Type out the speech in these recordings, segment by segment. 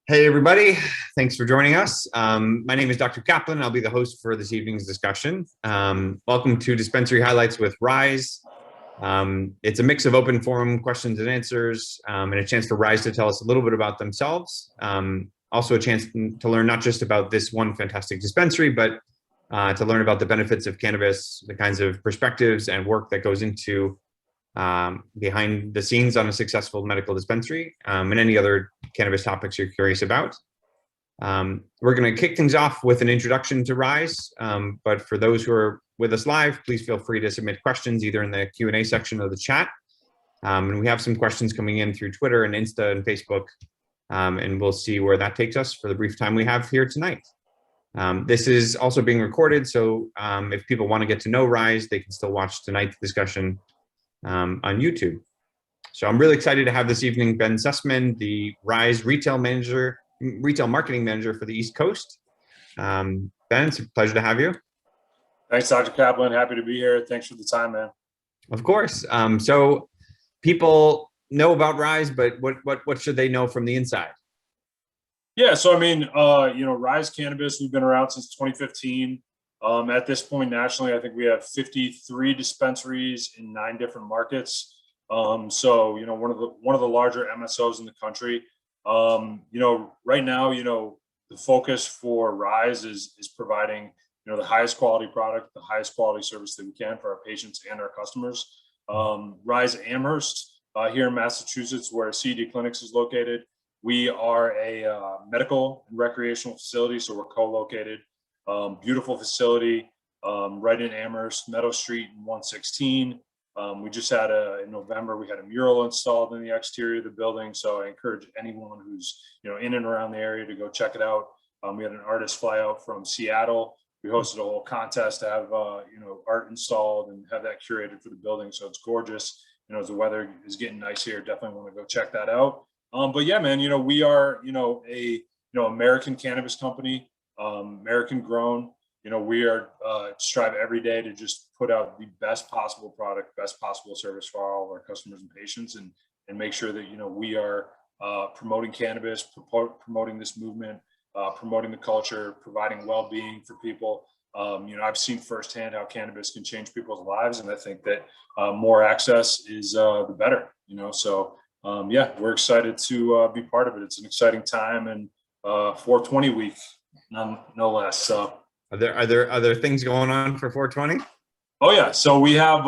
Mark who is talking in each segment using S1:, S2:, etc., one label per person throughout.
S1: Hey, everybody. Thanks for joining us. My name is Dr. Caplan. I'll be the host for this evening's discussion. Welcome to Dispensary Highlights with RiSE. It's a mix of open forum questions and answers, and a chance for RiSE to tell us a little bit about themselves. Also a chance to learn not just about this one fantastic dispensary, but to learn about the benefits of cannabis, the kinds of perspectives and work that goes into behind the scenes on a successful medical dispensary, and any other cannabis topics you're curious about. We're going to kick things off with an introduction to RiSE, but for those who are with us live, please feel free to submit questions either in the Q&A section of the chat. And we have some questions coming in through Twitter and Insta and Facebook, and we'll see where that takes us for the brief time we have here tonight. This is also being recorded, so if people want to get to know RiSE, they can still watch tonight's discussion on YouTube. So I'm really excited to have this evening Ben Sussman, the RiSE retail marketing manager for the East Coast. Ben, it's a pleasure to have you.
S2: Thanks, Dr. Caplan. Happy to be here. Thanks for the time, man.
S1: Of course. So people know about RiSE, but what should they know from the inside?
S2: Yeah, so I mean, RiSE Cannabis, we've been around since 2015. At this point, nationally, I think we have 53 dispensaries in 9 different markets. So one of the larger MSOs in the country. Right now, the focus for RiSE is providing the highest quality product, the highest quality service that we can for our patients and our customers. RiSE Amherst here in Massachusetts, where CD Clinics is located. We are a medical and recreational facility, so we're co-located. Beautiful facility right in Amherst, Meadow Street in 116. We just had in November, we had a mural installed in the exterior of the building. So I encourage anyone who's in and around the area to go check it out. We had an artist fly out from Seattle. We hosted a whole contest to have art installed and have that curated for the building. So it's gorgeous. As the weather is getting nice here, definitely want to go check that out. But yeah, man, we are a American cannabis company, American grown. We are strive every day to just put out the best possible product, best possible service for all of our customers and patients, and make sure that we are promoting cannabis, promoting this movement, promoting the culture, providing well-being for people. I've seen firsthand how cannabis can change people's lives, and I think that more access is the better. So yeah, we're excited to be part of it. It's an exciting time, and 420 week, no less. So.
S1: Are there things going on for 420?
S2: Oh yeah, so we have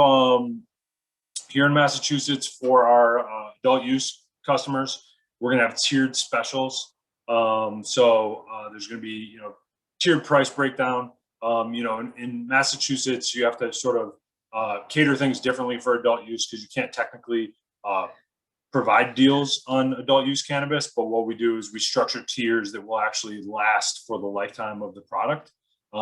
S2: here in Massachusetts for our adult use customers, we're gonna have tiered specials. So there's gonna be tiered price breakdown. In Massachusetts, you have to sort of cater things differently for adult use because you can't technically provide deals on adult use cannabis. But what we do is we structure tiers that will actually last for the lifetime of the product.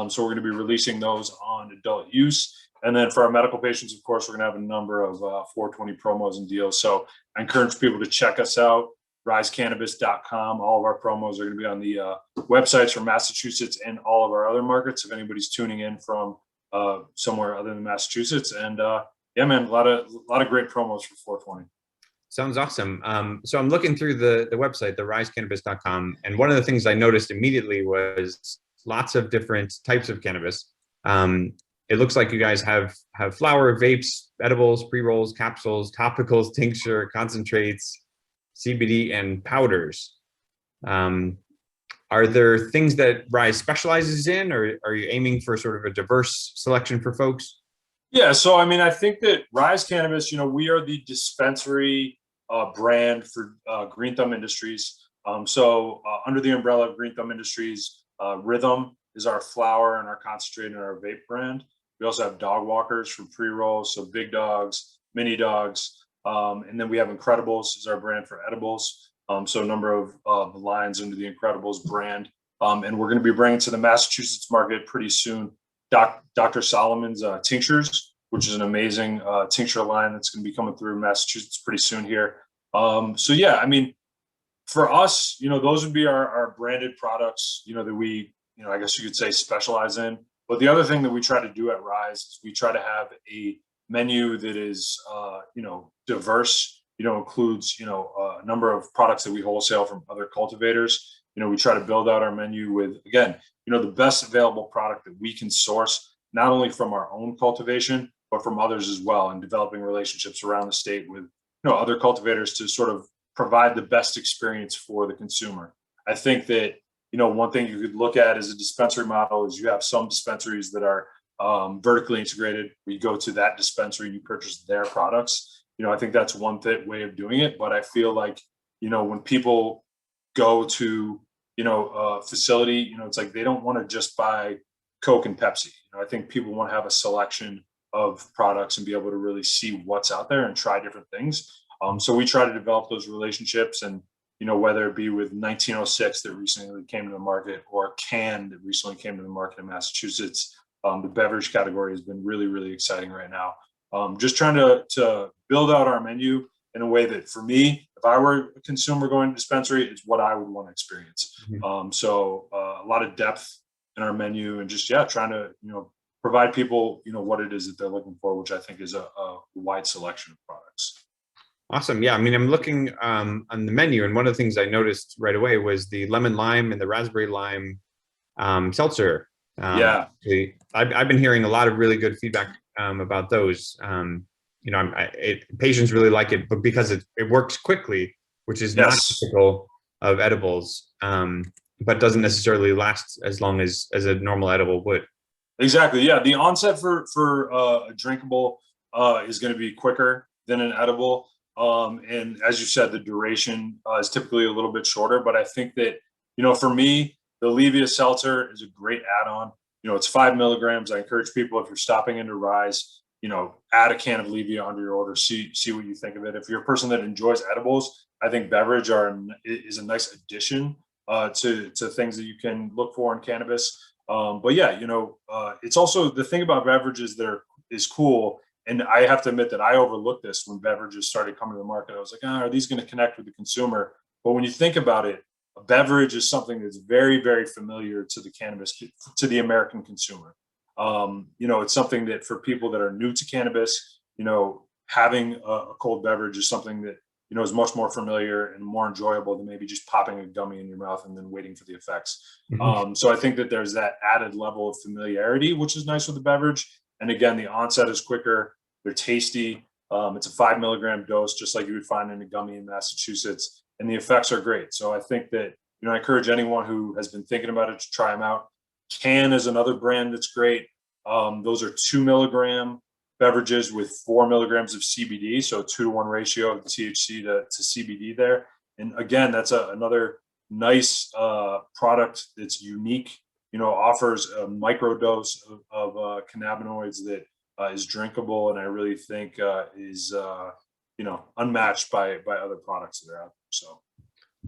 S2: So we're going to be releasing those on adult use. And then for our medical patients, of course, we're going to have a number of 420 promos and deals. So I encourage people to check us out, risecannabis.com. All of our promos are going to be on the websites for Massachusetts and all of our other markets if anybody's tuning in from somewhere other than Massachusetts. And yeah, man, a lot of great promos for 420.
S1: Sounds awesome. So I'm looking through the website, the risecannabis.com, and one of the things I noticed immediately was lots of different types of cannabis. It looks like you guys have flower, vapes, edibles, pre-rolls, capsules, topicals, tincture, concentrates, CBD, and powders. Are there things that RiSE specializes in, or are you aiming for sort of a diverse selection for folks?
S2: Yeah, so I mean, I think that RiSE Cannabis, we are the dispensary brand for Green Thumb Industries. So under the umbrella of Green Thumb Industries, Rhythm is our flower and our concentrate and our vape brand. We also have dog walkers for pre-rolls, so big dogs, mini dogs. And then we have Incredibles is our brand for edibles. So a number of lines under the Incredibles brand. And we're going to be bringing to the Massachusetts market pretty soon Dr. Solomon's tinctures, which is an amazing tincture line that's going to be coming through Massachusetts pretty soon here. So yeah, I mean, for us, those would be our branded products, that we, I guess you could say specialize in. But the other thing that we try to do at RiSE is we try to have a menu that is, diverse, includes, a number of products that we wholesale from other cultivators. we try to build out our menu with, again, the best available product that we can source, not only from our own cultivation, but from others as well, and developing relationships around the state with, other cultivators to sort of provide the best experience for the consumer. I think that, one thing you could look at as a dispensary model is you have some dispensaries that are vertically integrated. We go to that dispensary and you purchase their products. I think that's one way of doing it. But I feel like, when people go to, a facility, it's like they don't want to just buy Coke and Pepsi. I think people want to have a selection of products and be able to really see what's out there and try different things. So we try to develop those relationships, and whether it be with 1906 that recently came to the market, or Can that recently came to the market in Massachusetts. The beverage category has been really, really exciting right now. Just trying to build out our menu in a way that, for me, if I were a consumer going to dispensary, it's what I would want to experience. So a lot of depth in our menu, and just trying to provide people what it is that they're looking for, which I think is a wide selection of products.
S1: Awesome. Yeah, I mean, I'm looking on the menu, and one of the things I noticed right away was the lemon lime and the raspberry lime seltzer. I've been hearing a lot of really good feedback about those. Patients really like it, but because it works quickly, which is not typical of edibles, but doesn't necessarily last as long as a normal edible would.
S2: Exactly. Yeah, the onset for a drinkable is going to be quicker than an edible. And as you said, the duration is typically a little bit shorter, but I think that, for me, the Levia seltzer is a great add-on. It's 5 milligrams. I encourage people, if you're stopping into RiSE, add a can of Levia under your order, see what you think of it. If you're a person that enjoys edibles, I think beverage is a nice addition to things that you can look for in cannabis. But yeah, it's also the thing about beverages that is cool. And I have to admit that I overlooked this when beverages started coming to the market. I was like, are these going to connect with the consumer? But when you think about it, a beverage is something that's very, very familiar to to the American consumer. It's something that, for people that are new to cannabis, having a cold beverage is something that, is much more familiar and more enjoyable than maybe just popping a gummy in your mouth and then waiting for the effects. So I think that there's that added level of familiarity, which is nice with the beverage. And again, the onset is quicker. They're tasty. It's a 5 milligram dose, just like you would find in a gummy in Massachusetts. And the effects are great. So I think that, I encourage anyone who has been thinking about it to try them out. Can is another brand that's great. Those are 2 milligram beverages with 4 milligrams of CBD. So a 2-to-1 ratio of the THC to CBD there. And again, that's another nice product that's unique, offers a micro dose of cannabinoids that is drinkable, and I really think is unmatched by other products that are out there. So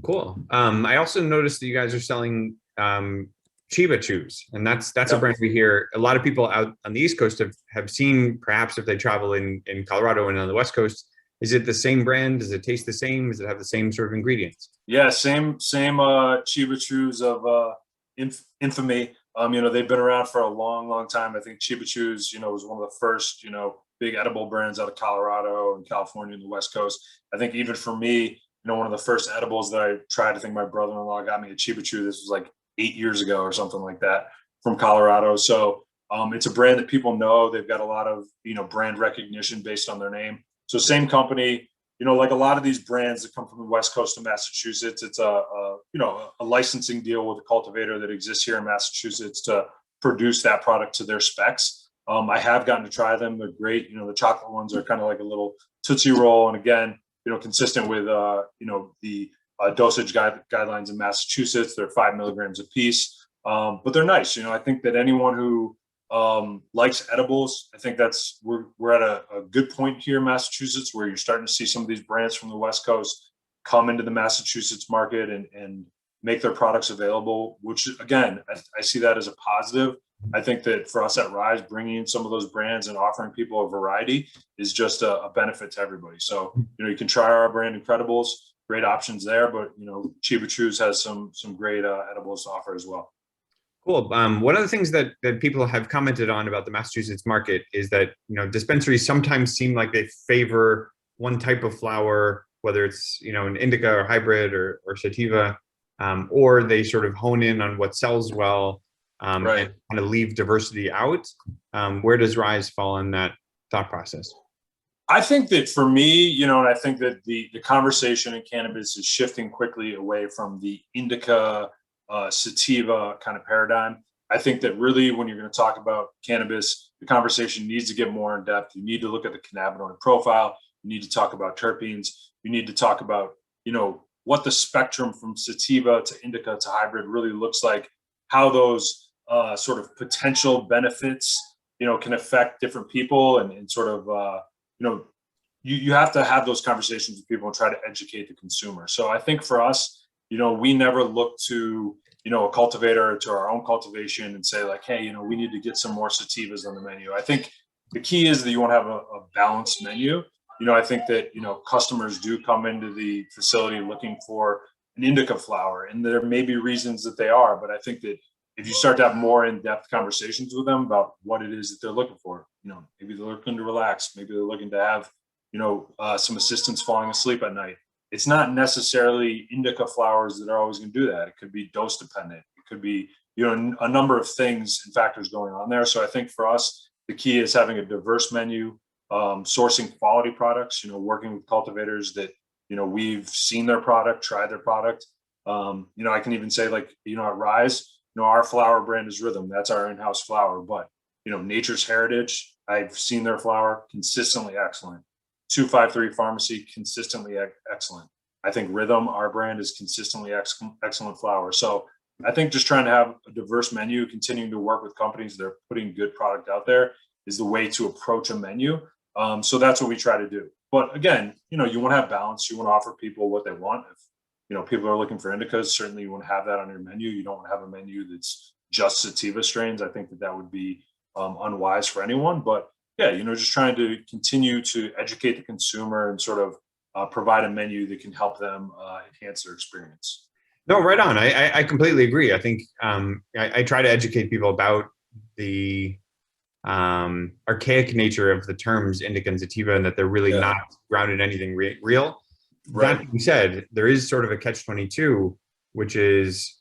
S1: cool. I also noticed that you guys are selling Chiba Chews, and that's a brand we hear a lot of people out on the East Coast have seen, perhaps if they travel in Colorado and on the West Coast. Is it the same brand? Does it taste the same? Does it have the same sort of ingredients?
S2: Yeah, same Chiba Chews of infamy. They've been around for a long, long time. I think Chiba Chews, was one of the first, big edible brands out of Colorado and California and the West Coast. I think even for me, one of the first edibles that I tried, I think my brother-in-law got me a Chiba Chew. This was like 8 years ago or something like that, from Colorado. So it's a brand that people know. They've got a lot of, brand recognition based on their name. So same company, like a lot of these brands that come from the West Coast of Massachusetts, it's a licensing deal with a cultivator that exists here in Massachusetts to produce that product to their specs. I have gotten to try them. They're great. The chocolate ones are kind of like a little Tootsie Roll. And again, consistent with, the dosage guidelines in Massachusetts. They're 5 milligrams a piece, but they're nice. I think that anyone who likes edibles, I think we're at a good point here in Massachusetts, where you're starting to see some of these brands from the West Coast come into the Massachusetts market and make their products available, which again, I see that as a positive. I think that for us at RiSE, bringing in some of those brands and offering people a variety is just a benefit to everybody. So, you can try our brand Incredibles, great options there, but, Chiba Chews has some great edibles to offer as well.
S1: Cool. One of the things that people have commented on about the Massachusetts market is that, dispensaries sometimes seem like they favor one type of flower, whether it's, an indica or hybrid or sativa. or they sort of hone in on what sells well,
S2: Right.
S1: and kind of leave diversity out. Where does RiSE fall in that thought process?
S2: I think that for me, and I think that the conversation in cannabis is shifting quickly away from the indica, sativa kind of paradigm. I think that really, when you're going to talk about cannabis, the conversation needs to get more in depth. You need to look at the cannabinoid profile. You need to talk about terpenes. You need to talk about, what the spectrum from sativa to indica to hybrid really looks like, how those sort of potential benefits, can affect different people, and sort of, you know, you have to have those conversations with people and try to educate the consumer. So I think for us, we never look to, a cultivator, to our own cultivation, and say like, hey, we need to get some more sativas on the menu. I think the key is that you want to have a balanced menu. I think that, customers do come into the facility looking for an indica flower, and there may be reasons that they are, but I think that if you start to have more in-depth conversations with them about what it is that they're looking for, maybe they're looking to relax, maybe they're looking to have, some assistance falling asleep at night. It's not necessarily indica flowers that are always going to do that. It could be dose dependent. It could be, a number of things and factors going on there. So I think for us, the key is having a diverse menu, sourcing quality products, working with cultivators that, we've seen their product, tried their product. I can even say like, at RiSE, our flower brand is Rhythm. That's our in-house flower. But, Nature's Heritage, I've seen their flower, consistently excellent. 253 Pharmacy, consistently excellent. I think Rhythm, our brand, is consistently excellent flower. So I think just trying to have a diverse menu, continuing to work with companies that are putting good product out there, is the way to approach a menu. So that's what we try to do. But again, you want to have balance. You want to offer people what they want. If people are looking for indicas, certainly you want to have that on your menu. You don't want to have a menu that's just sativa strains. I think that would be unwise for anyone. But yeah, just trying to continue to educate the consumer and sort of provide a menu that can help them enhance their experience.
S1: No, right on. I completely agree. I think I try to educate people about the archaic nature of the terms indica and sativa, and that they're really not grounded in anything real.
S2: Right.
S1: That being said, there is sort of a catch-22, which is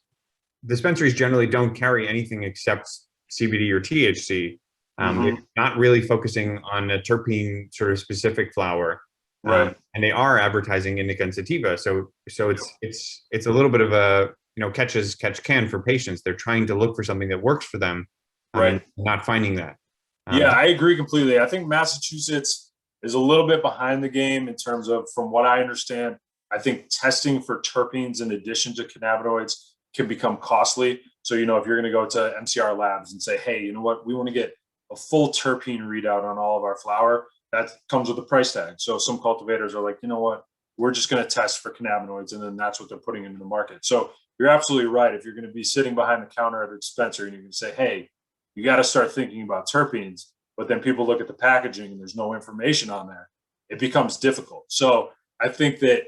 S1: dispensaries generally don't carry anything except CBD or THC. They're not really focusing on a terpene sort of specific flower,
S2: Right.
S1: and they are advertising indica and sativa. So it's a little bit of a catch as catch can for patients. They're trying to look for something that works for them, and not finding that.
S2: Yeah, I agree completely. I think Massachusetts is a little bit behind the game in terms of, from what I understand, I think testing for terpenes in addition to cannabinoids can become costly. So, if you're going to go to MCR Labs and say, hey, you know what, we want to get a full terpene readout on all of our flower, that comes with a price tag. So some cultivators are like, you know what, we're just going to test for cannabinoids, and then that's what they're putting into the market. So you're absolutely right. If you're going to be sitting behind the counter at a dispensary and you can say, hey, you got to start thinking about terpenes, but then people look at the packaging and there's no information on there, it becomes difficult. So I think that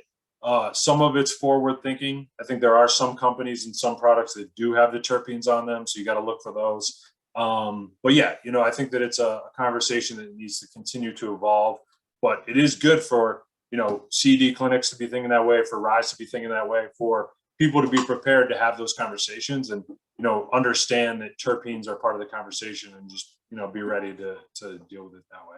S2: some of it's forward thinking. I think there are some companies and some products that do have the terpenes on them, so you got to look for those. But yeah, I think that it's a conversation that needs to continue to evolve, but it is good for, CD clinics to be thinking that way, for RiSE to be thinking that way, for people to be prepared to have those conversations and, understand that terpenes are part of the conversation, and just, be ready to deal with it that way.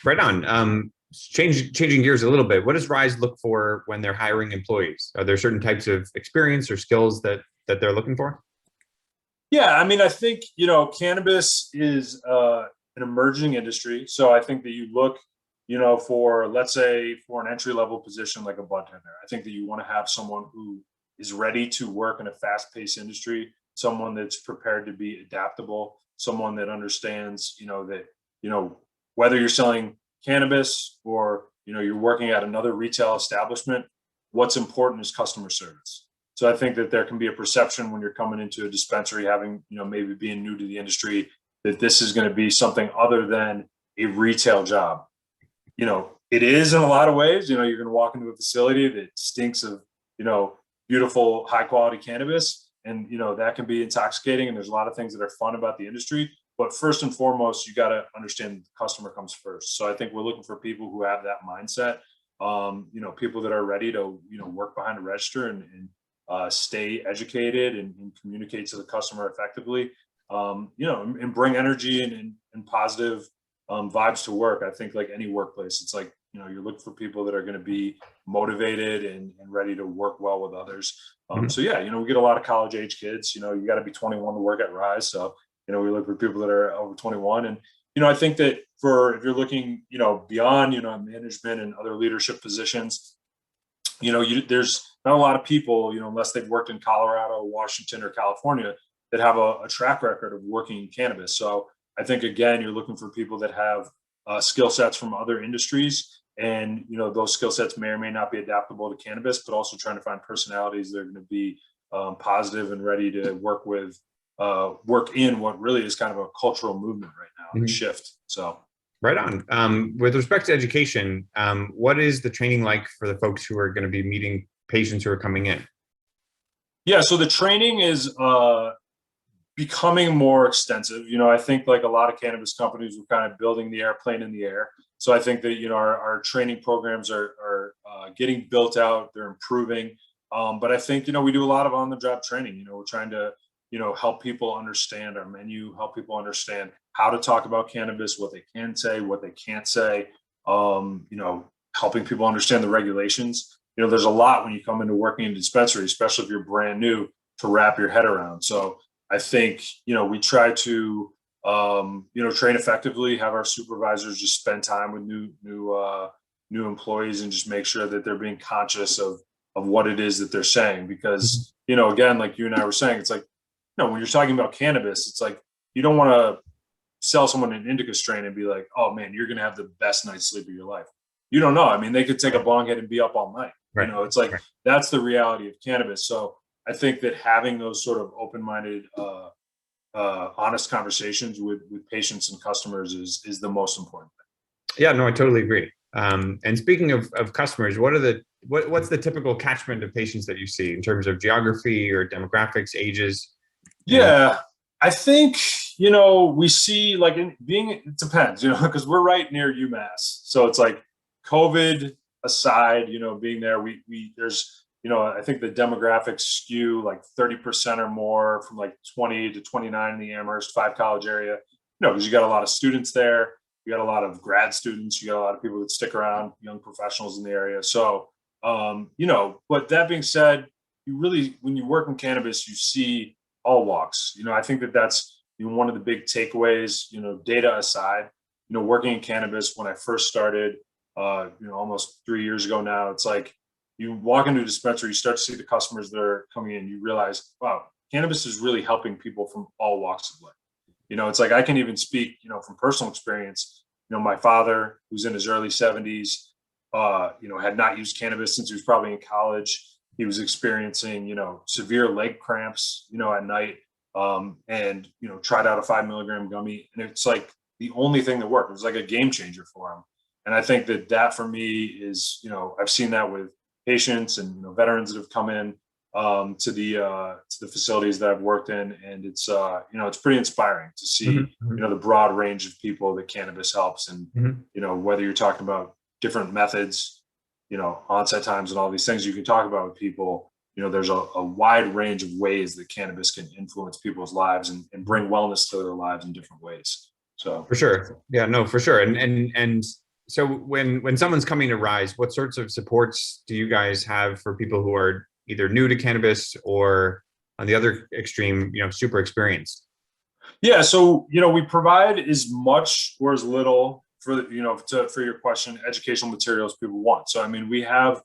S1: Right on. Changing gears a little bit, what does RiSE look for when they're hiring employees? Are there certain types of experience or skills that they're looking for?
S2: Yeah, I mean, I think, cannabis is an emerging industry. So I think that you look, for, let's say, for an entry-level position like a bud tender, I think that you want to have someone who is ready to work in a fast-paced industry, someone that's prepared to be adaptable, someone that understands, that, whether you're selling cannabis or, you're working at another retail establishment, what's important is customer service. So I think that there can be a perception when you're coming into a dispensary, having, maybe being new to the industry, that this is going to be something other than a retail job. It is in a lot of ways. You're going to walk into a facility that stinks of, beautiful, high quality cannabis. And, that can be intoxicating. And there's a lot of things that are fun about the industry. But first and foremost, you got to understand the customer comes first. So I think we're looking for people who have that mindset, people that are ready to, work behind a register and stay educated and communicate to the customer effectively, and bring energy and positive vibes to work. I think like any workplace, it's like, you're looking for people that are going to be motivated and ready to work well with others. So yeah, we get a lot of college age kids. You got to be 21 to work at RiSE. So, we look for people that are over 21. And, I think that if you're looking, beyond, management and other leadership positions, there's not a lot of people, unless they've worked in Colorado, Washington, or California, that have a track record of working in cannabis. So I think, again, you're looking for people that have skill sets from other industries. And, those skill sets may or may not be adaptable to cannabis, but also trying to find personalities that are going to be positive and ready to work in what really is kind of a cultural movement right now, a shift. So.
S1: Right on. With respect to education, what is the training like for the folks who are going to be meeting patients who are coming in?
S2: Yeah, so the training is becoming more extensive. I think like a lot of cannabis companies were kind of building the airplane in the air. So I think that, our training programs are getting built out, they're improving. But I think, we do a lot of on-the-job training. We're trying to, help people understand our menu, help people understand how to talk about cannabis, what they can say, what they can't say, helping people understand the regulations. There's a lot when you come into working in dispensary, especially if you're brand new, to wrap your head around. So I think, we try to, train effectively, have our supervisors just spend time with new employees and just make sure that they're being conscious of what it is that they're saying. Because, again, like you and I were saying, it's like, when you're talking about cannabis, it's like, you don't want to sell someone an indica strain and be like, oh man, you're going to have the best night's sleep of your life. You don't know. I mean, they could take a bong hit and be up all night. Right. It's like, that's the reality of cannabis. So I think that having those sort of open-minded, honest conversations with patients and customers is the most important thing.
S1: Yeah, no, I totally agree. And speaking of customers, what's the typical catchment of patients that you see in terms of geography or demographics, ages?
S2: Yeah, I think, we see like it depends, because we're right near UMass. So it's like COVID aside, being there, there's, I think the demographics skew like 30% or more from like 20 to 29 in the Amherst 5 college area, because you got a lot of students there. You got a lot of grad students, you got a lot of people that stick around, young professionals in the area. So, but that being said, when you work in cannabis, you see all walks. I think that's one of the big takeaways, data aside, working in cannabis when I first started, almost 3 years ago now, it's like you walk into a dispensary, you start to see the customers that are coming in, you realize, wow, cannabis is really helping people from all walks of life. It's like, I can even speak, from personal experience, my father, who's in his early 70s, had not used cannabis since he was probably in college. He was experiencing, severe leg cramps, at night, and, tried out a 5 milligram gummy. And it's like the only thing that worked. It was like a game changer for him. And I think that for me is, I've seen that with patients and, veterans that have come in to the facilities that I've worked in. And it's, it's pretty inspiring to see, the broad range of people that cannabis helps. And, whether you're talking about different methods, onset times and all these things you can talk about with people, there's a wide range of ways that cannabis can influence people's lives and bring wellness to their lives in different ways. So
S1: for sure. Yeah, no, for sure. And so when someone's coming to RiSE, what sorts of supports do you guys have for people who are either new to cannabis or on the other extreme, super experienced?
S2: Yeah. So, we provide as much or as little for your question, educational materials people want. So, I mean, we have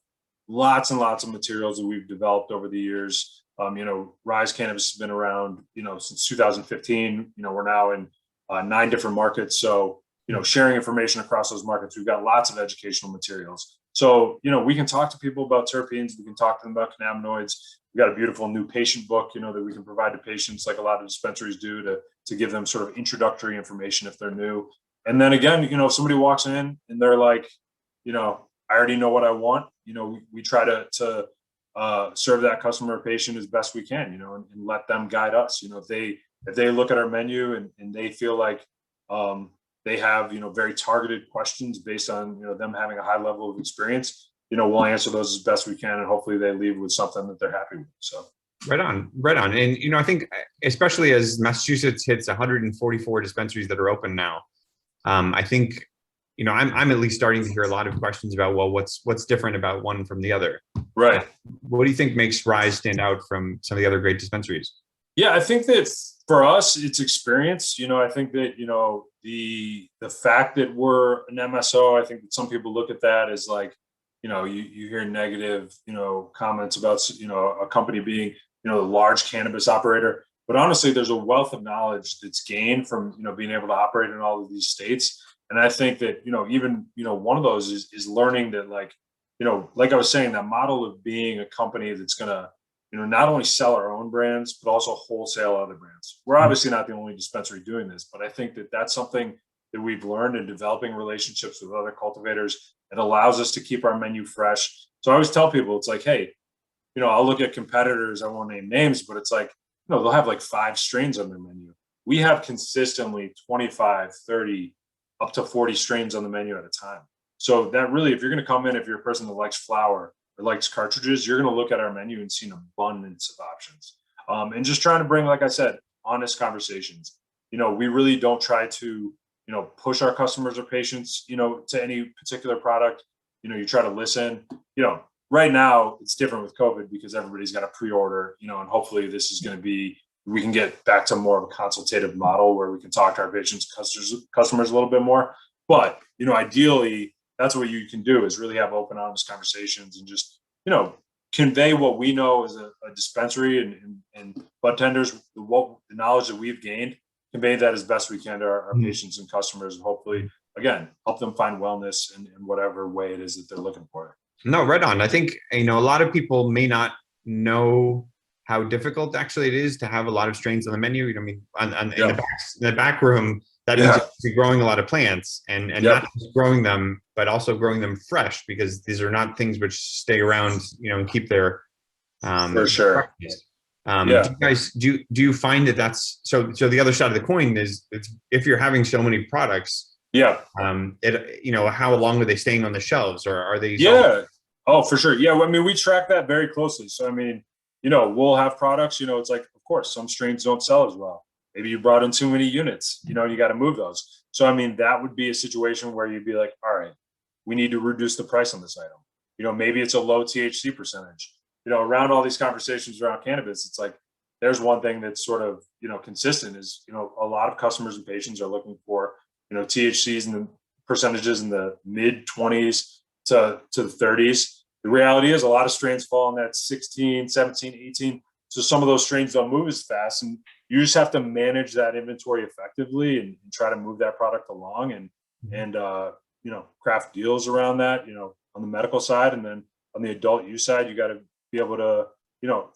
S2: lots and lots of materials that we've developed over the years. RiSE Cannabis has been around, since 2015. We're now in 9 different markets. So, sharing information across those markets, we've got lots of educational materials. So, we can talk to people about terpenes. We can talk to them about cannabinoids. We've got a beautiful new patient book, that we can provide to patients like a lot of dispensaries do to give them sort of introductory information if they're new. And then again, if somebody walks in and they're like, I already know what I want, we try to serve that customer or patient as best we can, and let them guide us. If they look at our menu and they feel like they have, very targeted questions based on, them having a high level of experience, we'll answer those as best we can, and hopefully they leave with something that they're happy with. So.
S1: Right on, right on. And, I think especially as Massachusetts hits 144 dispensaries that are open now, I think, I'm at least starting to hear a lot of questions about, well, what's different about one from the other?
S2: Right.
S1: What do you think makes RiSE stand out from some of the other great dispensaries?
S2: Yeah, I think that for us, it's experience. I think that, the fact that we're an MSO, I think that some people look at that as like, you hear negative, comments about, a company being, a large cannabis operator. But honestly, there's a wealth of knowledge that's gained from, being able to operate in all of these states. And I think that, even, one of those is learning that, like, like I was saying, that model of being a company that's going to, not only sell our own brands, but also wholesale other brands. We're obviously not the only dispensary doing this, but I think that that's something that we've learned in developing relationships with other cultivators. It allows us to keep our menu fresh. So I always tell people, it's like, hey, I'll look at competitors, I won't name names, but it's like, they'll have like 5 strains on their menu. We have consistently 25, 30, up to 40 strains on the menu at a time. So that really, if you're going to come in, if you're a person that likes flower or likes cartridges, you're going to look at our menu and see an abundance of options. And just trying to bring, like I said, honest conversations. We really don't try to, push our customers or patients, to any particular product. You try to listen. Right now it's different with COVID because everybody's got a pre-order, and hopefully this is going to be, we can get back to more of a consultative model where we can talk to our patients, customers a little bit more. But, ideally, that's what you can do, is really have open, honest conversations and just, convey what we know as a dispensary and bud tenders, the knowledge that we've gained, convey that as best we can to our patients and customers, and hopefully, again, help them find wellness in whatever way it is that they're looking for.
S1: No, right on. I think, a lot of people may not know how difficult actually it is to have a lot of strains on the menu. In the back room, that means you're growing a lot of plants and not just growing them, but also growing them fresh, because these are not things which stay around, and keep their
S2: for sure.
S1: Do you find that that's so the other side of the coin is, it's, if you're having so many products, how long are they staying on the shelves, or are they
S2: Oh, for sure. Yeah, I mean, we track that very closely. So I mean, we'll have products, it's like, of course, some strains don't sell as well. Maybe you brought in too many units, you got to move those. So I mean, that would be a situation where you'd be like, all right, we need to reduce the price on this item. Maybe it's a low THC percentage. Around all these conversations around cannabis, it's like, there's one thing that's sort of, consistent is, a lot of customers and patients are looking for, THCs and the percentages in the mid 20s to the 30s. The reality is a lot of strains fall in that 16, 17, 18. So some of those strains don't move as fast, and you just have to manage that inventory effectively and try to move that product along and craft deals around that, on the medical side. And then on the adult use side, you got to be able to,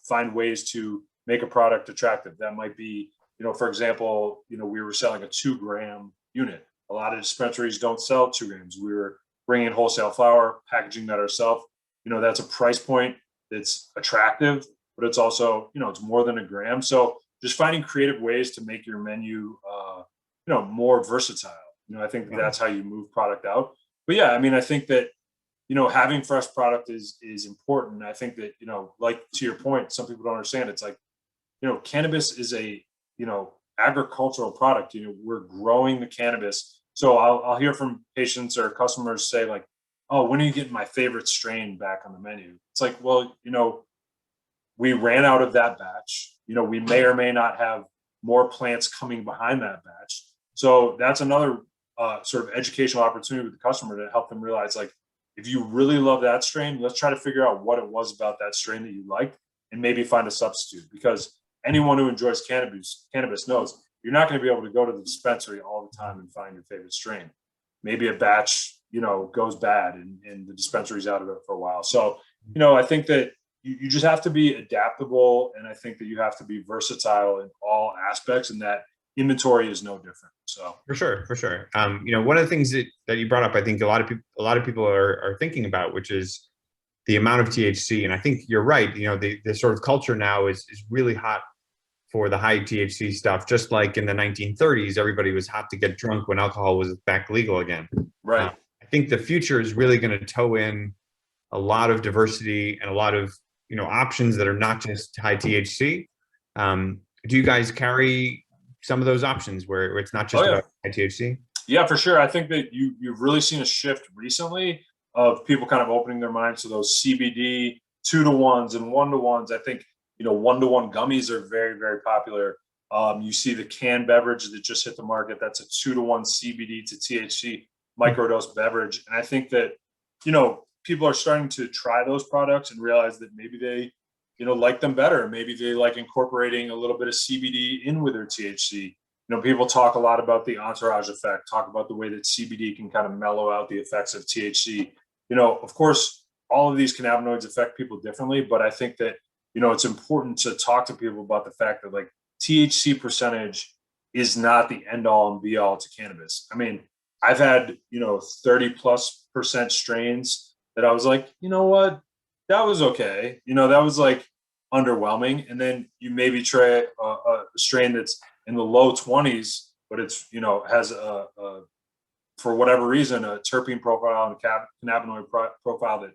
S2: find ways to make a product attractive. That might be, for example, we were selling a 2-gram unit. A lot of dispensaries don't sell 2 grams. We were bringing in wholesale flower, packaging that ourselves. That's a price point that's attractive, but it's also, it's more than a gram. So just finding creative ways to make your menu, more versatile. I think that's how you move product out. But yeah, I mean, I think that, having fresh product is important. I think that, like to your point, some people don't understand. It's like, cannabis is a, agricultural product. We're growing the cannabis. So I'll hear from patients or customers say like, oh, when are you getting my favorite strain back on the menu? It's like, well, we ran out of that batch. We may or may not have more plants coming behind that batch. So that's another sort of educational opportunity with the customer to help them realize, like, if you really love that strain, let's try to figure out what it was about that strain that you liked and maybe find a substitute. Because anyone who enjoys cannabis knows you're not going to be able to go to the dispensary all the time and find your favorite strain. Maybe a batch, goes bad and the dispensary's out of it for a while. So, I think that you just have to be adaptable. And I think that you have to be versatile in all aspects, and that inventory is no different. So
S1: for sure. One of the things that you brought up, I think a lot of people are thinking about, which is the amount of THC. And I think you're right. The sort of culture now is really hot for the high THC stuff. Just like in the 1930s, everybody was hot to get drunk when alcohol was back legal again.
S2: Right.
S1: I think the future is really going to toe in a lot of diversity and a lot of, options that are not just high THC. Do you guys carry some of those options where it's not just about high THC?
S2: Yeah, for sure. I think that you've really seen a shift recently of people kind of opening their minds to those CBD 2-to-1s and 1-to-1s. I think, 1-to-1 gummies are very, very popular. You see the canned beverage that just hit the market. That's a 2-to-1 CBD to THC microdose beverage. And I think that, people are starting to try those products and realize that maybe they, like them better. Maybe they like incorporating a little bit of CBD in with their THC. People talk a lot about the entourage effect, talk about the way that CBD can kind of mellow out the effects of THC. Of course, all of these cannabinoids affect people differently, but I think that, it's important to talk to people about the fact that like THC percentage is not the end all and be all to cannabis. I mean, I've had, 30+% strains that I was like, you know what, that was okay. That was like underwhelming. And then you maybe try a strain that's in the low 20s, but it's, has for whatever reason, a terpene profile and a cannabinoid profile that,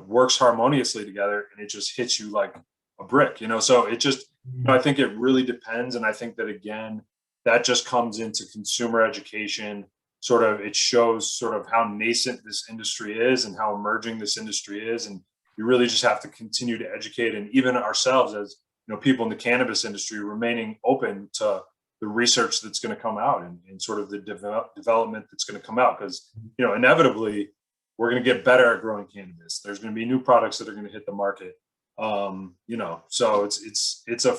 S2: works harmoniously together, and it just hits you like a brick, so it just, I think it really depends. And I think that, again, that just comes into consumer education. Sort of, it shows sort of how nascent this industry is and how emerging this industry is. And you really just have to continue to educate, and even ourselves as, people in the cannabis industry, remaining open to the research that's going to come out and sort of the development that's going to come out. Because, inevitably we're going to get better at growing cannabis. There's going to be new products that are going to hit the market. So it's a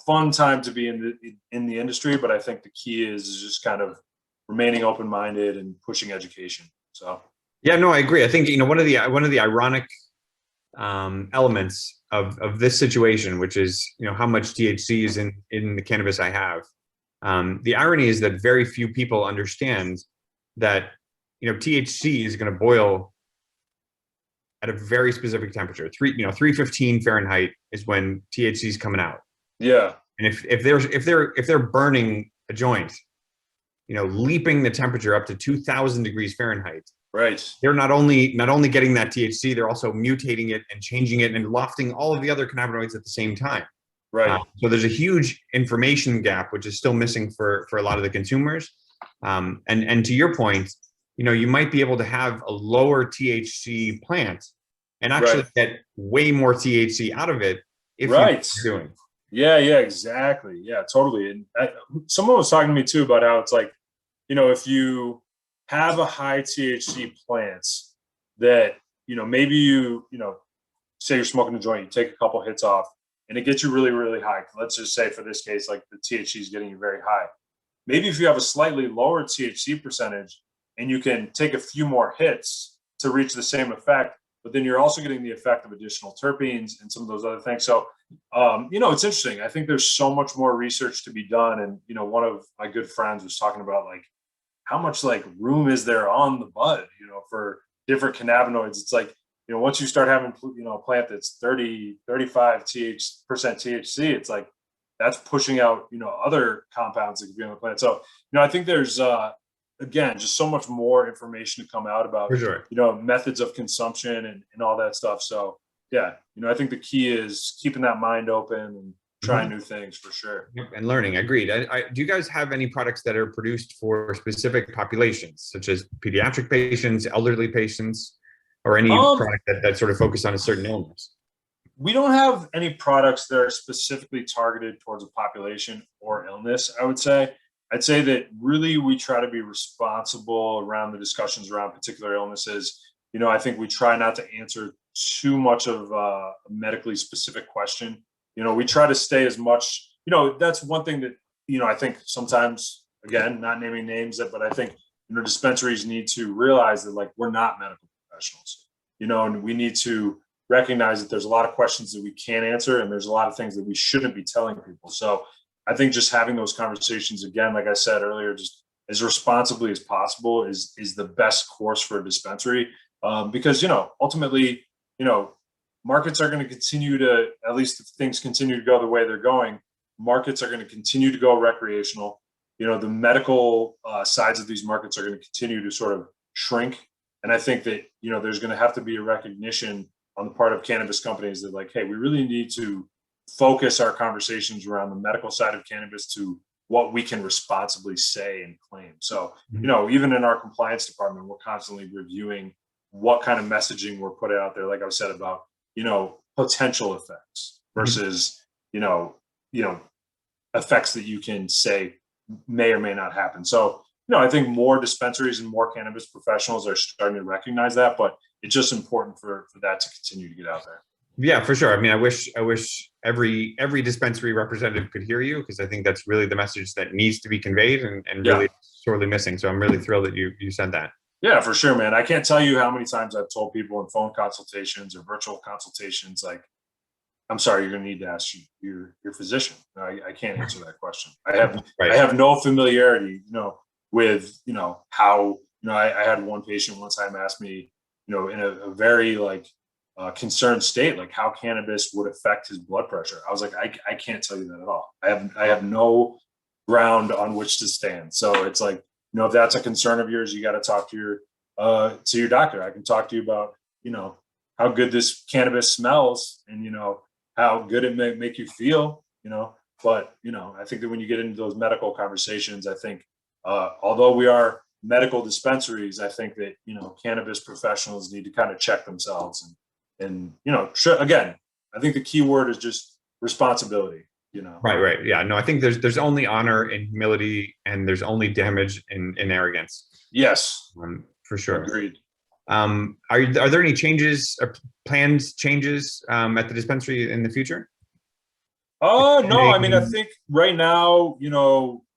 S2: fun time to be in the industry, but I think the key is just kind of remaining open-minded and pushing education. So.
S1: Yeah, no, I agree. I think, one of the ironic elements of this situation, which is, how much THC is in the cannabis I have. The irony is that very few people understand that, THC is going to boil at a very specific temperature. 315 Fahrenheit is when THC is coming out.
S2: Yeah.
S1: And if they're burning a joint, leaping the temperature up to 2000 degrees Fahrenheit.
S2: Right.
S1: They're not only getting that THC, they're also mutating it and changing it and lofting all of the other cannabinoids at the same time.
S2: Right.
S1: So there's a huge information gap, which is still missing for a lot of the consumers. And to your point, you might be able to have a lower THC plant and actually get way more THC out of it if you're doing.
S2: Yeah, exactly. Yeah, totally. And someone was talking to me too about how it's like, if you have a high THC plants that, maybe say you're smoking a joint, you take a couple hits off and it gets you really, really high. Let's just say for this case, like the THC is getting you very high. Maybe if you have a slightly lower THC percentage and you can take a few more hits to reach the same effect, but then you're also getting the effect of additional terpenes and some of those other things. So, it's interesting. I think there's so much more research to be done. And, one of my good friends was talking about like, how much like room is there on the bud, for different cannabinoids. It's like, once you start having, a plant that's 35% THC, it's like, that's pushing out, other compounds that could be on the plant. So, I think there's, again, just so much more information to come out about,
S1: For sure.
S2: Methods of consumption and all that stuff. So yeah, I think the key is keeping that mind open and trying new things for sure.
S1: And learning. Agreed. Do you guys have any products that are produced for specific populations, such as pediatric patients, elderly patients, or any product that sort of focus on a certain illness?
S2: We don't have any products that are specifically targeted towards a population or illness, I would say. I'd say that really we try to be responsible around the discussions around particular illnesses. I think we try not to answer too much of a medically specific question. We try to stay as much, that's one thing that, I think sometimes, again, not naming names, but I think, dispensaries need to realize that like, we're not medical professionals, and we need to recognize that there's a lot of questions that we can't answer. And there's a lot of things that we shouldn't be telling people. So I think just having those conversations, again, like I said earlier, just as responsibly as possible is the best course for a dispensary. Because, ultimately, markets are going to continue to, at least if things continue to go the way they're going, markets are going to continue to go recreational. The medical sides of these markets are going to continue to sort of shrink And I think that, there's going to have to be a recognition on the part of cannabis companies that like, hey, we really need to focus our conversations around the medical side of cannabis to what we can responsibly say and claim. So, even in our compliance department, we're constantly reviewing what kind of messaging we're putting out there. Like I said about, potential effects versus, effects that you can say may or may not happen. So, I think more dispensaries and more cannabis professionals are starting to recognize that, but it's just important for that to continue to get out there.
S1: Yeah, for sure. I mean, I wish every dispensary representative could hear you, because I think that's really the message that needs to be conveyed and really sorely missing. So I'm really thrilled that you said that.
S2: Yeah, for sure, man. I can't tell you how many times I've told people in phone consultations or virtual consultations, like, I'm sorry, you're going to need to ask your physician. I can't answer that question. I have no familiarity, with, how, I had one patient one time ask me, in a very concerned state, like how cannabis would affect his blood pressure. I was like, I can't tell you that at all. I have no ground on which to stand. So it's like, if that's a concern of yours, you got to talk to your doctor. I can talk to you about, how good this cannabis smells and, how good it may make you feel, but, I think that when you get into those medical conversations, I think, although we are medical dispensaries, I think that, cannabis professionals need to kind of check themselves and again, I think the key word is just responsibility,
S1: Right. Yeah. No, I think there's only honor in humility, and there's only damage in arrogance.
S2: Yes.
S1: For sure.
S2: Agreed.
S1: Are there any changes or planned changes at the dispensary in the future?
S2: No, I mean, I think right now,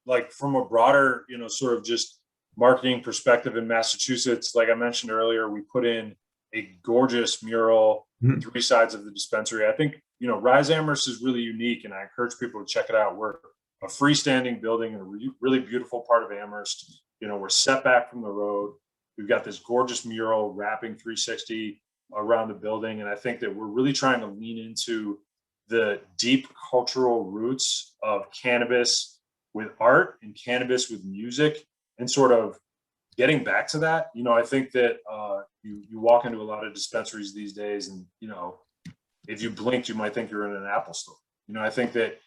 S2: like from a broader, sort of just marketing perspective in Massachusetts, like I mentioned earlier, we put in a gorgeous mural on 3 sides of the dispensary. I think, RiSE Amherst is really unique, and I encourage people to check it out. We're a freestanding building in a really beautiful part of Amherst. We're set back from the road. We've got this gorgeous mural wrapping 360 around the building. And I think that we're really trying to lean into the deep cultural roots of cannabis with art and cannabis with music, and sort of getting back to that. I think that you walk into a lot of dispensaries these days, and, if you blinked, you might think you're in an Apple store. I think that,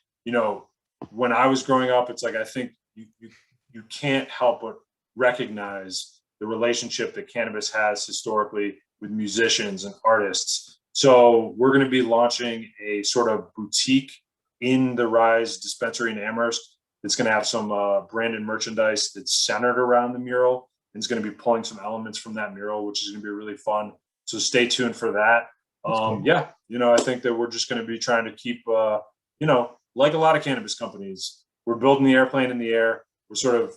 S2: when I was growing up, it's like, I think you can't help but recognize the relationship that cannabis has historically with musicians and artists. So we're going to be launching a sort of boutique in the RiSE dispensary in Amherst. It's going to have some branded merchandise that's centered around the mural, and it's going to be pulling some elements from that mural, which is going to be really fun. So stay tuned for that. Cool. Yeah, I think that we're just going to be trying to keep, like a lot of cannabis companies, we're building the airplane in the air. We're sort of,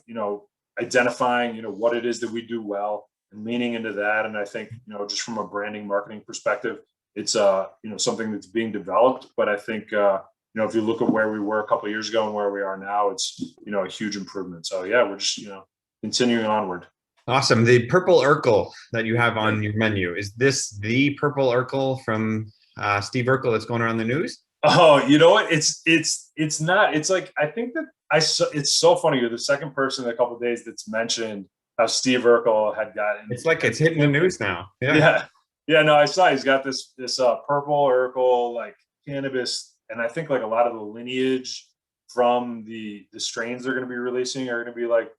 S2: identifying, what it is that we do well and leaning into that. And I think, just from a branding marketing perspective, it's, something that's being developed. But I think, if you look at where we were a couple of years ago and where we are now, it's, a huge improvement. So yeah, we're just, continuing onward.
S1: Awesome. The purple Urkel that you have on your menu, is this the purple Urkel from Steve Urkel that's going around the news?
S2: Oh, you know what? It's not. It's like, I think that it's so funny. You're the second person in a couple of days that's mentioned how Steve Urkel had gotten.
S1: It's like it's hitting the news now.
S2: Yeah. No, I saw he's got this purple Urkel like cannabis, and I think like a lot of the lineage from the strains they're going to be releasing are going to be like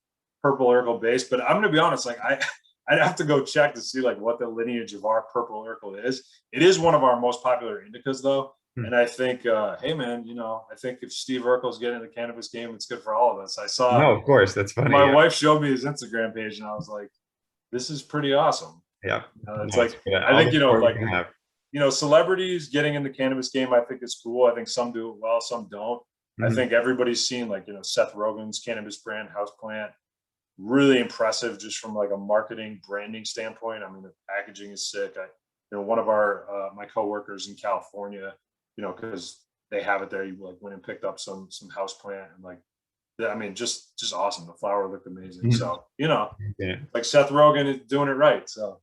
S2: purple Urkel based. But I'm going to be honest, like I'd have to go check to see like what the lineage of our purple Urkel is. It is one of our most popular indicas though. And I think, hey man, I think if Steve Urkel's getting in the cannabis game, it's good for all of us. I saw.
S1: No, of course, that's funny.
S2: My wife showed me his Instagram page, and I was like, "This is pretty awesome."
S1: Yeah,
S2: it's like I think celebrities getting in the cannabis game, I think is cool. I think some do it well, some don't. I think everybody's seen like Seth Rogen's cannabis brand Houseplant, really impressive just from like a marketing branding standpoint. I mean, the packaging is sick. One of our my coworkers in California, because they have it there, you like went and picked up some Houseplant, and like, I mean, just awesome. The flower looked amazing. So, like Seth Rogen is doing it right. So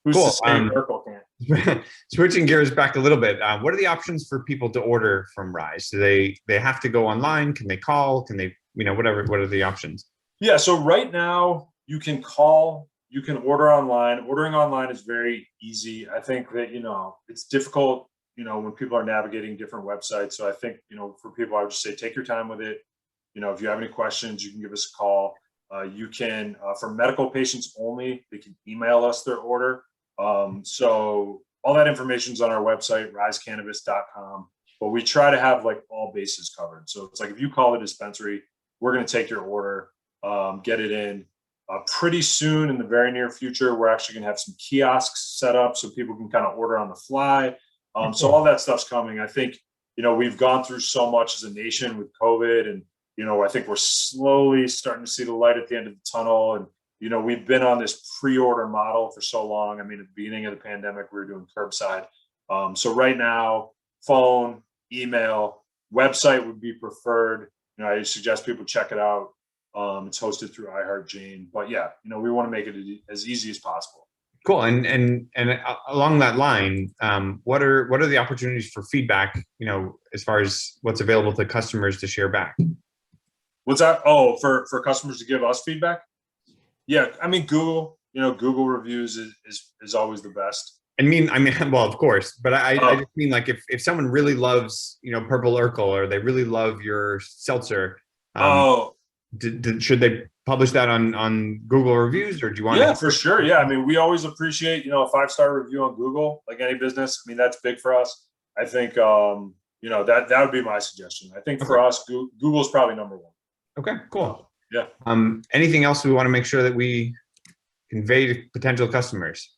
S2: who's
S1: cool.
S2: to say Urkel can't?
S1: Switching gears back a little bit, what are the options for people to order from RiSE? Do they have to go online? Can they call? Can they, whatever, what are the options?
S2: Yeah. So right now you can call, you can order online. Ordering online is very easy. I think that, it's difficult, when people are navigating different websites. So I think, for people, I would just say, take your time with it. If you have any questions, you can give us a call. You can, for medical patients only, they can email us their order. So all that information is on our website, risecannabis.com. But we try to have like all bases covered. So it's like, if you call the dispensary, we're going to take your order, get it in. Pretty soon, in the very near future, we're actually going to have some kiosks set up so people can kind of order on the fly. So all that stuff's coming. I think, we've gone through so much as a nation with COVID, and, I think we're slowly starting to see the light at the end of the tunnel. And, we've been on this pre-order model for so long. I mean, at the beginning of the pandemic, we were doing curbside. So right now, phone, email, website would be preferred. I suggest people check it out. It's hosted through iHeartJane, but yeah, we want to make it as easy as possible.
S1: Cool. And along that line, what are the opportunities for feedback, as far as what's available to customers to share back?
S2: What's that? Oh, for customers to give us feedback? Yeah. I mean, Google reviews is always the best.
S1: Well, of course, but I just mean, like, if someone really loves, Purple Urkel, or they really love your seltzer, should they publish that on Google reviews, or do you want?
S2: Yeah, for sure. Yeah. I mean, we always appreciate, a 5-star review on Google, like any business. I mean, that's big for us. I think, that would be my suggestion. I think for us, Google's probably number one.
S1: Okay, cool.
S2: Yeah.
S1: Anything else we want to make sure that we convey to potential customers?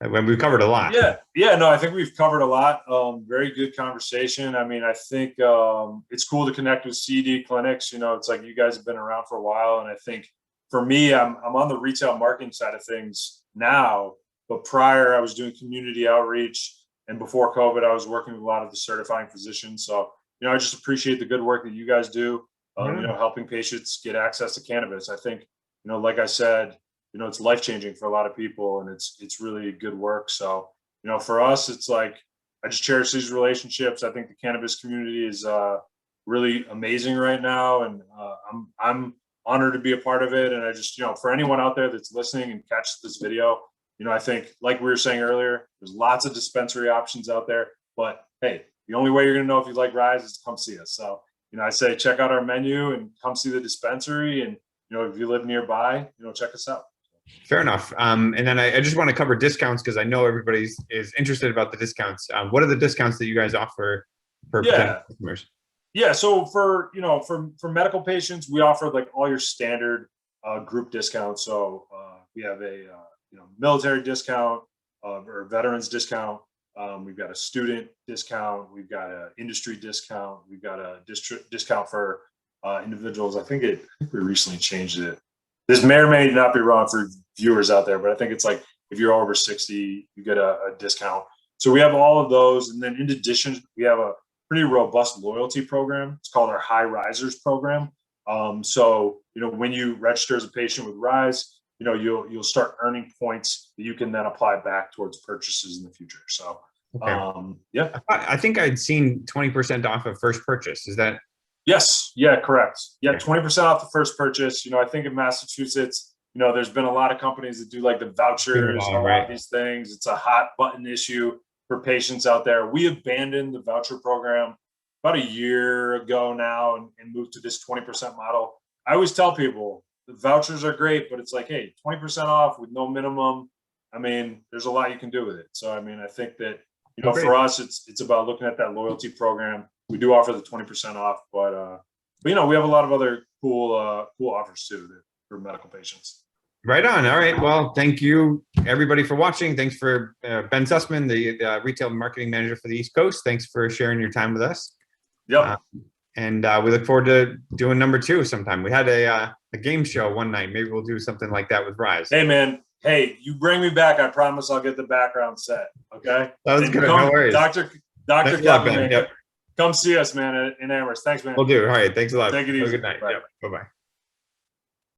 S1: When we've covered a lot.
S2: Yeah. No, I think we've covered a lot. Very good conversation. I mean, I think it's cool to connect with CD clinics. It's like, you guys have been around for a while, and I think for me, I'm on the retail marketing side of things now. But prior, I was doing community outreach, and before COVID, I was working with a lot of the certifying physicians. So I just appreciate the good work that you guys do. Helping patients get access to cannabis. I think like I said, it's life-changing for a lot of people, and it's really good work. So, for us, it's like, I just cherish these relationships. I think the cannabis community is really amazing right now, and I'm honored to be a part of it. And I just, for anyone out there that's listening and catches this video, I think, like we were saying earlier, there's lots of dispensary options out there. But hey, the only way you're going to know if you like RiSE is to come see us. So, I say, check out our menu and come see the dispensary. And, if you live nearby, check us out.
S1: Fair enough. And then I just want to cover discounts, because I know everybody is interested about the discounts. What are the discounts that you guys offer for potential customers?
S2: Yeah. So for medical patients, we offer like all your standard group discounts. So we have a military discount or veterans discount. We've got a student discount. We've got an industry discount. We've got a discount for individuals. I think we recently changed it. This may or may not be wrong for viewers out there, but I think it's like, if you're over 60, you get a discount. So we have all of those. And then in addition, we have a pretty robust loyalty program. It's called our High Risers program. So, when you register as a patient with RiSE, you'll start earning points that you can then apply back towards purchases in the future. So, yeah.
S1: I think I'd seen 20% off of first purchase. Is that?
S2: Yes. Yeah, correct. Yeah. 20% off the first purchase. I think in Massachusetts, there's been a lot of companies that do like the vouchers, a lot of these things. It's a hot button issue for patients out there. We abandoned the voucher program about a year ago now and moved to this 20% model. I always tell people the vouchers are great, but it's like, hey, 20% off with no minimum. I mean, there's a lot you can do with it. So, I mean, I think that, for us, it's about looking at that loyalty program. We do offer the 20% off, but we have a lot of other cool offers too for medical patients.
S1: Right on. All right. Well, thank you everybody for watching. Thanks for Ben Sussman, the retail marketing manager for the East Coast. Thanks for sharing your time with us.
S2: Yep.
S1: And we look forward to doing number 2 sometime. We had a game show one night. Maybe we'll do something like that with RiSE.
S2: Hey, man. Hey, you bring me back. I promise I'll get the background set. Okay.
S1: That was good. No worries.
S2: Dr. Caplan, come see us, man, in Amherst. Thanks, man.
S1: We'll do. All right. Thanks a lot.
S2: Take it easy.
S1: Have a good night.
S2: Bye.
S1: Yep. Bye-bye.